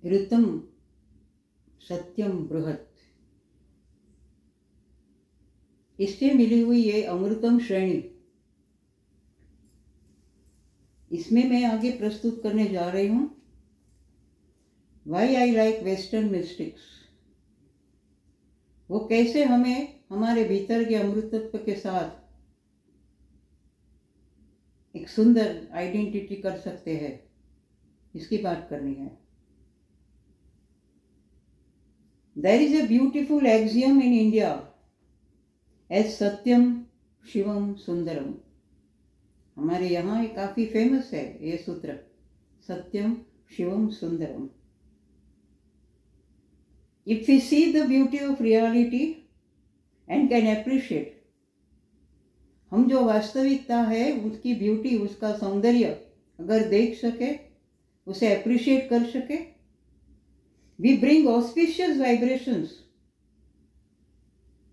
ऋतम सत्यम बृहत, इससे मिली हुई ये अमृतम श्रेणी, इसमें मैं आगे प्रस्तुत करने जा रही हूँ why I like western mystics. वो कैसे हमें हमारे भीतर के अमृतत्व के साथ एक सुंदर आइडेंटिटी कर सकते हैं, इसकी बात करनी है। There is a beautiful axiom in India as सत्यम शिवम सुंदरम। हमारे यहाँ ये काफ़ी फेमस है ये सूत्र, सत्यम Shivam Sundaram. If we see the beauty of reality and can appreciate, हम जो वास्तविकता है उसकी ब्यूटी, उसका सौंदर्य अगर देख सके, उसे अप्रिशिएट कर सके, we bring auspicious vibrations,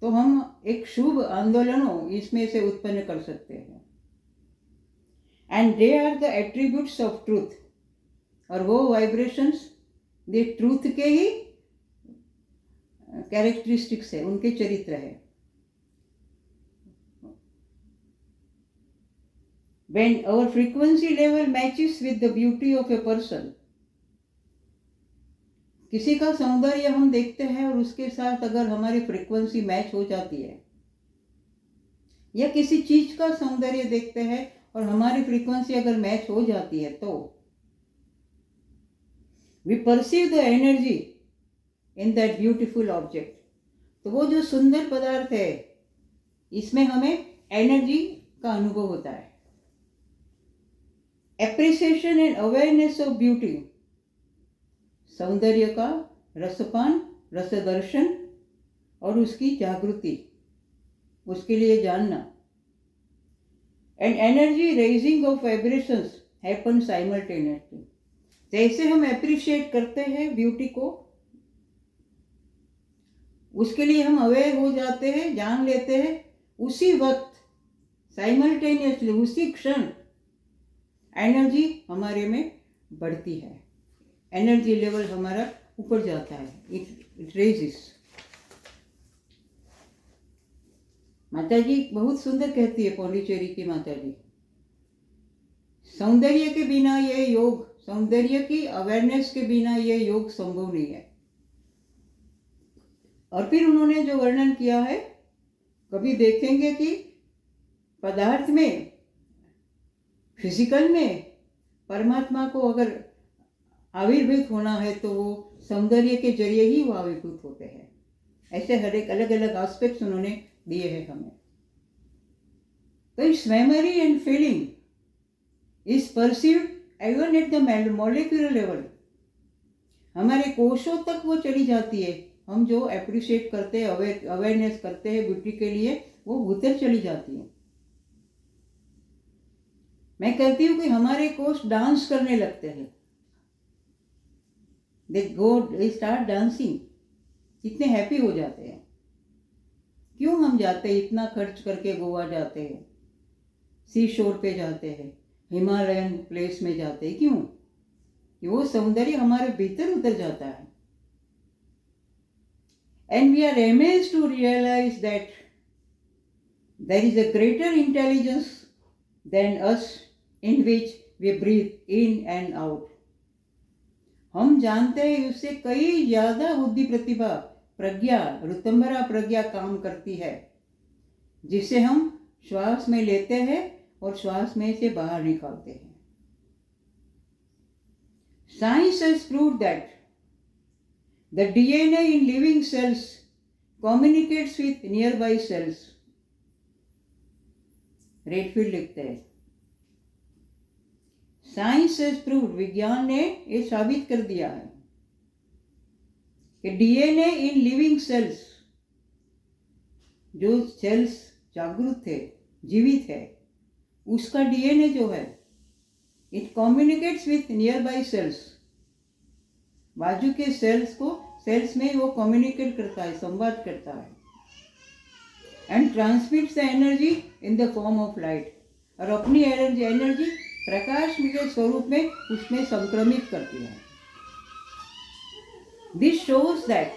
तो हम एक शुभ आंदोलनों इसमें से उत्पन्न कर सकते हैं। And they are the attributes of truth, और वो वाइब्रेशंस दे ट्रूथ के ही कैरेक्टरिस्टिक्स है, उनके चरित्र है। When our frequency level matches with the beauty of a person, किसी का सौंदर्य हम देखते हैं और उसके साथ अगर हमारी फ्रीक्वेंसी मैच हो जाती है, या किसी चीज का सौंदर्य देखते हैं और हमारी फ्रीक्वेंसी अगर मैच हो जाती है, तो we perceive the energy in that beautiful object. तो वो जो सुंदर पदार्थ है, इसमें हमें एनर्जी का अनुभव होता है। Appreciation and awareness of beauty, सौंदर्य का रसपान, रसदर्शन और उसकी जागृति, उसके लिए जानना। And energy raising of vibrations happen simultaneously. जैसे हम एप्रिशिएट करते हैं ब्यूटी को, उसके लिए हम अवेयर हो जाते हैं, जान लेते हैं, उसी वक्त साइमल्टेनियसली, उसी क्षण एनर्जी हमारे में बढ़ती है, एनर्जी लेवल हमारा ऊपर जाता है, इट रेजिस। माता जी बहुत सुंदर कहती है, पौंडीचेरी की माता जी, सौंदर्य के बिना ये योग, सौंदर्य की अवेयरनेस के बिना ये योग संभव नहीं है। और फिर उन्होंने जो वर्णन किया है, कभी देखेंगे कि पदार्थ में, फिजिकल में परमात्मा को अगर आविर्भूत होना है तो वो सौंदर्य के जरिए ही वो आविर्भूत होते हैं। ऐसे हर एक अलग अलग एस्पेक्ट्स उन्होंने दिए हैं हमें। तो इस memory and feeling is perceived even at the molecular level, हमारे कोशों तक वो चली जाती है। हम जो अप्रिशिएट करते हैं, अवेयरनेस करते हैं ब्यूटी के लिए, वो भीतर चली जाती है। मैं कहती हूँ कि हमारे कोश डांस करने लगते हैं, दे स्टार्ट डांसिंग, कितने हैप्पी हो जाते हैं। क्यों हम जाते हैं, इतना खर्च करके गोवा जाते हैं, सी शोर पे जाते हैं, हिमालयन प्लेस में जाते हैं, क्यों? कि वो सौंदर्य हमारे भीतर उतर जाता है। And we are amazed to realize that there is a greater intelligence than us in which we breathe in and out. हम जानते हैं उससे कई ज्यादा बुद्धि, प्रतिभा, प्रज्ञा, ऋतंबरा प्रज्ञा काम करती है, जिसे हम श्वास में लेते हैं और श्वास में से बाहर निकालते हैं। Science has proved that the DNA in living cells communicates with nearby cells. Redfield लिखते हैं, साइंस हैज प्रूव्ड, विज्ञान ने ये साबित कर दिया है कि डीएनए इन लिविंग सेल्स, जो सेल्स जागृत है, जीवित है, उसका डीएनए जो है, it communicates with nearby cells. बाजू के सेल्स में वो कम्युनिकेट करता है, संवाद करता है। And transmits the energy in the form of light, और अपनी एनर्जी प्रकाश के स्वरूप में उसमें संक्रमित करती है। This shows that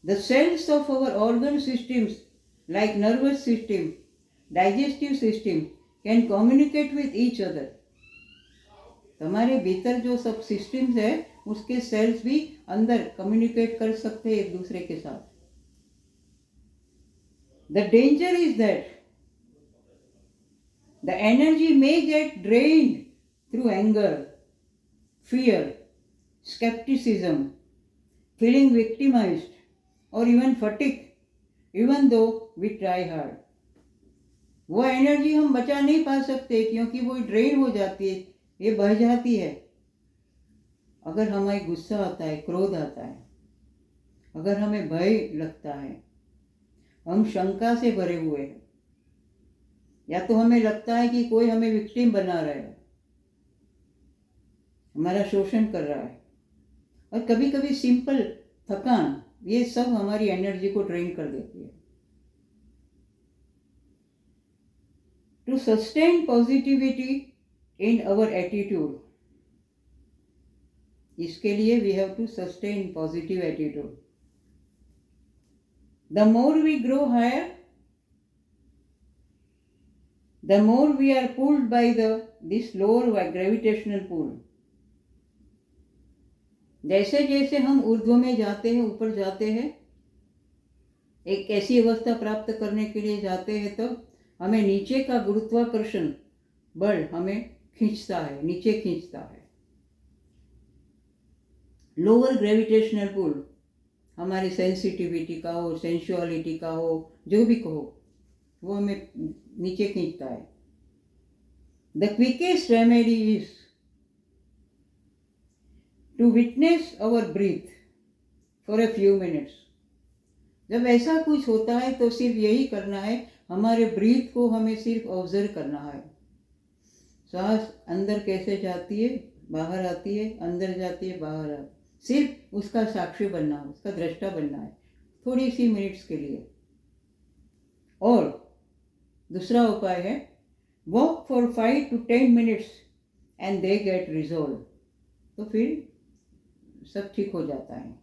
the cells of our organ systems like nervous system, digestive system can communicate with each other. हमारे भीतर जो सब सिस्टम्स है उसके सेल्स भी अंदर कम्युनिकेट कर सकते हैं एक दूसरे के साथ. The danger is that the energy may get drained through anger, fear, skepticism, feeling victimized, or even fatigue, even though we try hard. वो एनर्जी हम बचा नहीं पा सकते क्योंकि वो ड्रेन हो जाती है, ये बह जाती है. अगर हमें गुस्सा आता है, क्रोध आता है, अगर हमें भय लगता है, हम शंका से भरे हुए हैं, या तो हमें लगता है कि कोई हमें विक्टिम बना रहा है, हमारा शोषण कर रहा है, और कभी कभी सिंपल थकान, ये सब हमारी एनर्जी को ड्रेन कर देती है. To sustain positivity in our attitude, इसके लिए we have to sustain positive attitude. The more we grow higher, the more we are pulled by this lower gravitational pull. जैसे जैसे हम ऊर्ध्व में जाते हैं, ऊपर जाते हैं, एक ऐसी अवस्था प्राप्त करने के लिए जाते हैं, तो हमें नीचे का गुरुत्वाकर्षण बल हमें खींचता है, नीचे खींचता है. लोअर ग्रेविटेशनल पुल हमारी सेंसिटिविटी का हो, सेंसुअलिटी का हो, जो भी कहो, वो हमें नीचे खींचता है. The quickest remedy is to witness our breath for a few minutes. जब ऐसा कुछ होता है तो सिर्फ यही करना है, हमारे ब्रीथ को हमें सिर्फ ऑब्जर्व करना है. सांस अंदर कैसे जाती है, बाहर आती है, अंदर जाती है, बाहर आती है, सिर्फ उसका साक्षी बनना है, उसका दृष्टा बनना है थोड़ी सी मिनट्स के लिए. और दूसरा उपाय है walk for 5 to 10 minutes and they get resolve. तो फिर सब ठीक हो जाता है.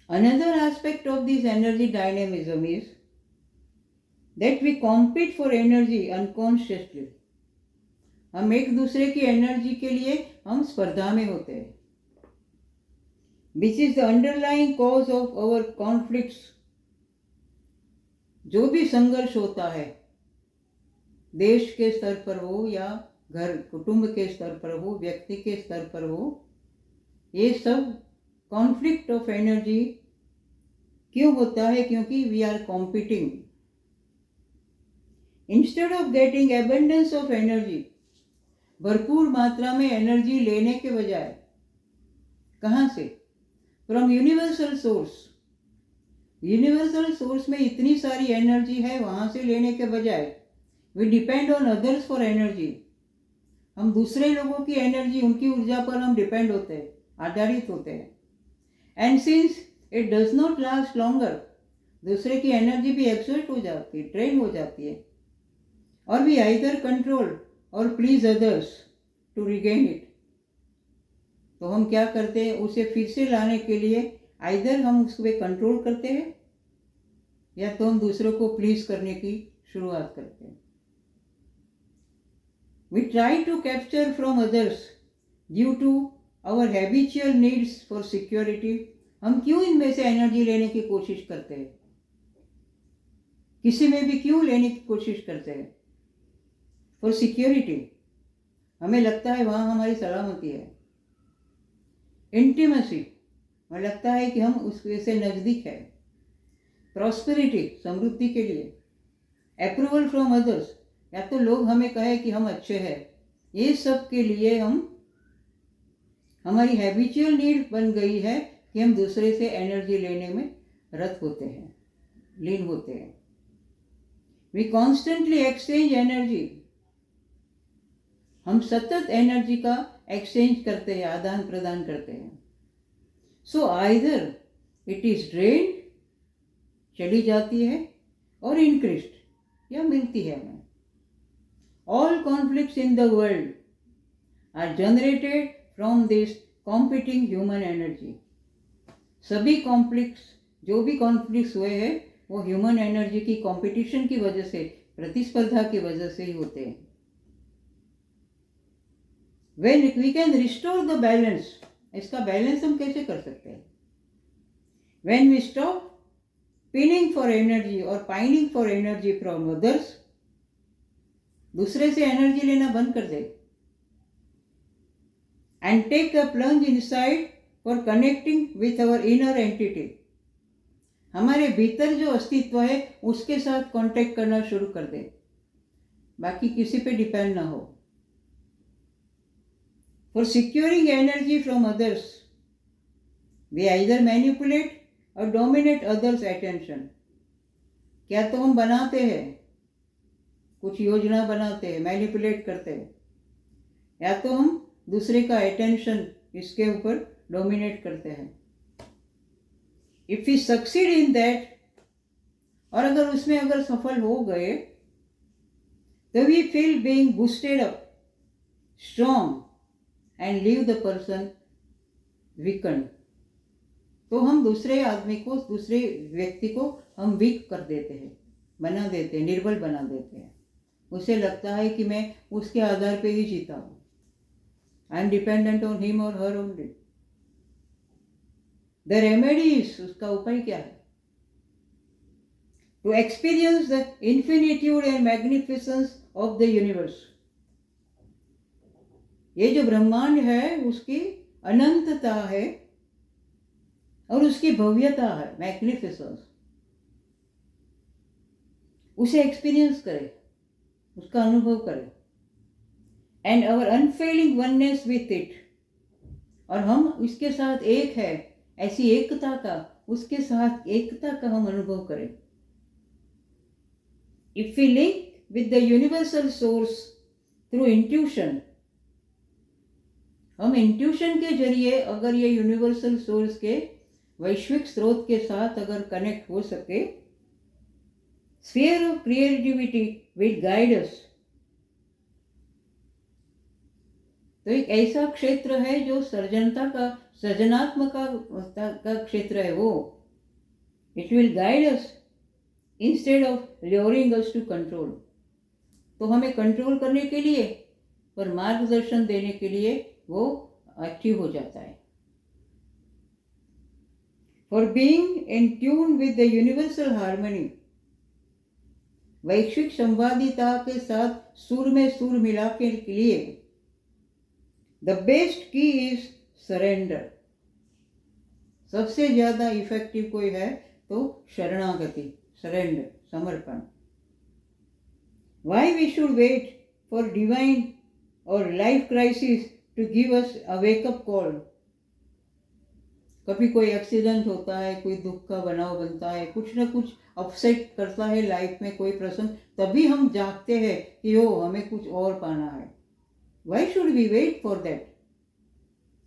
Another aspect of this energy dynamism is that we compete for energy unconsciously. हम एक दूसरे की एनर्जी के लिए हम स्पर्धा में होते हैं, which is the underlying cause of our conflicts. जो भी संघर्ष होता है, देश के स्तर पर हो या घर कुटुंब के स्तर पर हो, व्यक्ति के स्तर पर हो, ये सब कॉन्फ्लिक्ट ऑफ एनर्जी क्यों होता है? क्योंकि we are competing. Instead of getting abundance of energy, भरपूर मात्रा में एनर्जी लेने के बजाय, कहाँ से? From universal source. Universal source में इतनी सारी एनर्जी है, वहाँ से लेने के बजाय we depend on others for energy. हम दूसरे लोगों की एनर्जी, उनकी ऊर्जा पर हम डिपेंड होते हैं, आधारित होते हैं. And since it does not last longer, दूसरे की एनर्जी भी एक्सॉस्ट हो जाती है, ड्रेन हो जाती है, और वी आइदर कंट्रोल और please others to regain it. तो हम क्या करते हैं? उसे फिर से लाने के लिए आइदर हम उस पर कंट्रोल करते हैं या तो हम दूसरों को प्लीज करने की शुरुआत करते हैं. We try to capture from others due to our habitual needs for security. हम क्यों इनमें से एनर्जी लेने की कोशिश करते हैं? किसी में भी क्यों लेने की कोशिश करते हैं? For security. हमें लगता है वहाँ हमारी सलामती है. इंटीमेसी, हमें लगता है कि हम उसके से नज़दीक है. प्रॉस्पेरिटी, समृद्धि के लिए. अप्रूवल फ्रॉम अदर्स, या तो लोग हमें कहे कि हम अच्छे हैं. ये सब के लिए हम, हमारी हैबिचुअल नीड बन गई है कि हम दूसरे से एनर्जी लेने में रत होते हैं, लीन होते हैं. We constantly exchange energy. हम सतत एनर्जी का एक्सचेंज करते हैं, आदान प्रदान करते हैं. So either it is drained, चली जाती है, और इंक्रीज्ड, या मिलती है हमें. All conflicts in the world are generated from this competing human energy. सभी कॉन्फ्लिक्ट्स, जो भी कॉन्फ्लिक्ट्स हुए हैं वो ह्यूमन एनर्जी की कंपटीशन की वजह से, प्रतिस्पर्धा की वजह से ही होते हैं। When we can restore the balance, इसका बैलेंस हम कैसे कर सकते हैं? When we stop pinning for energy or pining for energy from others, दूसरे से एनर्जी लेना बंद कर दे, and take a plunge inside for connecting with our inner entity, हमारे भीतर जो अस्तित्व है उसके साथ कांटेक्ट करना शुरू कर दे, बाकी किसी पे डिपेंड ना हो। For securing energy from others, we either manipulate or dominate others' attention. क्या तो हम बनाते हैं, कुछ योजना बनाते हैं, मैनिपुलेट करते हैं, या तो हम दूसरे का अटेंशन इसके ऊपर डोमिनेट करते हैं। If we succeed in that, और अगर उसमें अगर सफल हो गए, तो we feel being boosted up, strong, and leave the person weaker. तो हम दूसरे आदमी को, दूसरे व्यक्ति को हम वीक कर देते हैं, बना देते हैं, निर्बल बना देते हैं। उसे लगता है कि मैं उसके आधार पे ही जीता हूँ, I am dependent on him और हर ओनली। द रेमेडीज, उसका उपाय क्या है? To experience the infinitude and magnificence of the universe. ये जो ब्रह्मांड है उसकी अनंतता है और उसकी भव्यता है, मैग्निफिसेंस। उसे एक्सपीरियंस करें, उसका अनुभव करें। And our unfailing oneness with it, और हम इसके साथ एक है, ऐसी एकता का, उसके साथ एकता का हम अनुभव करें। If we link with the universal source through intuition, हम इंट्यूशन के जरिए अगर ये यूनिवर्सल सोर्स के वैश्विक स्रोत के साथ अगर कनेक्ट हो सके, sphere of creativity will guide अस। तो एक ऐसा क्षेत्र है जो सर्जनता का, सृजनात्मक का क्षेत्र है, वो it will guide us instead of luring us to control. तो हमें कंट्रोल करने के लिए और मार्गदर्शन देने के लिए वो एक्टिव हो जाता है। For being in tune with the universal harmony, वैश्विक संवादिता के साथ सुर में सुर मिलाने के लिए the best key is surrender. सबसे ज्यादा इफेक्टिव कोई है तो शरणागति, सरेंडर, समर्पण। Why we should wait for divine और life crisis to give us a wake up call. कभी कोई एक्सीडेंट होता है, कोई दुख का बनाव बनता है, कुछ ना कुछ अपसेट करता है लाइफ में कोई प्रसंग, तभी हम जागते हैं कि ओ हमें कुछ और पाना है। Why should we wait for that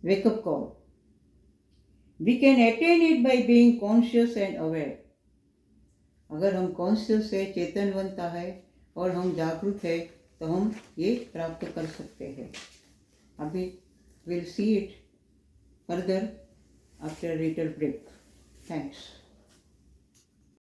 wake up call? We can attain it by being conscious and aware. अगर हम कॉन्शियस है, चेतनवंता है और हम जागरूक है, तो हम ये प्राप्त कर सकते हैं। अभी we'll see it further after a little break. Thanks.